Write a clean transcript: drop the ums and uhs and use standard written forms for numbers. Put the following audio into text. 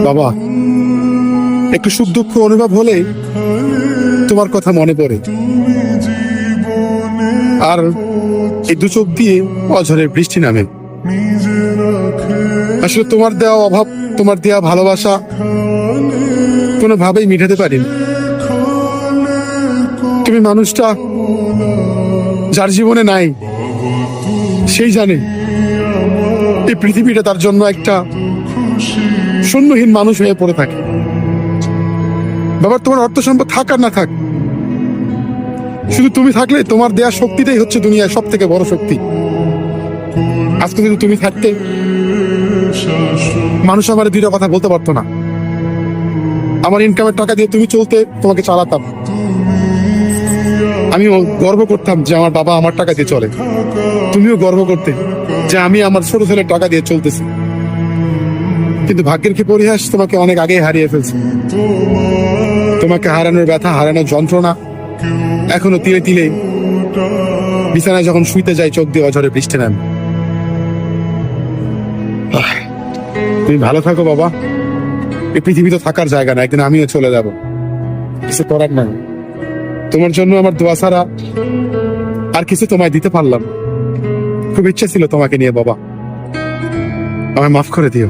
বাবা, একটু সুখ দুঃখ অনুভব হলে তোমার কথা মনে পড়ে, আর এই দু চোখ দিয়ে অঝরের বৃষ্টি নামে। আসলে তোমার দেওয়া অভাব, তোমার দেওয়া ভালোবাসা কোনোভাবেই মিটাতে পারিনি। তুমি মানুষটা যার জীবনে নাই, সেই জানে এই পৃথিবীটা তার জন্য একটা শূন্যহীন মানুষ হয়ে পড়ে থাকে। বাবা, তোমার অর্থ সম্পদ থাক আর না থাক, শুধু তুমি থাকলে তোমার দেয়া শক্তিটাই হচ্ছে দুনিয়ার সব থেকে বড় শক্তি। আজকে যদি তুমি থাকতে, মানুষ আমার দুইটা কথা বলতে পারতো না। আমার ইনকামের টাকা দিয়ে তুমি চলতে, তোমাকে চালাতাম। আমিও গর্ব করতাম যে আমার বাবা আমার টাকা দিয়ে চলে। তুমিও গর্ব করতে যে আমি আমার ছোট ছেলের টাকা দিয়ে চলতেছি। কিন্তু ভাগ্যের কি পরিহাস, তোমাকে অনেক আগে হারিয়ে ফেলছি। তোমাকে হারানোর ব্যথা, হারানোর যন্ত্রণা এখনো তিলে তিলে বিছানায় যখন শুইতে যাই, চোখ দিয়ে অঝরে বৃষ্টি নামে। তুমি ভালো থাকো বাবা। এই পৃথিবী তো থাকার জায়গা না, একদিন আমিও চলে যাব, কিছু করার নাই। তোমার জন্য আমার দোয়া ছাড়া আর কিছু তোমায় দিতে পারলাম। খুব ইচ্ছা ছিল তোমাকে নিয়ে বাবা, আমায় মাফ করে দিও।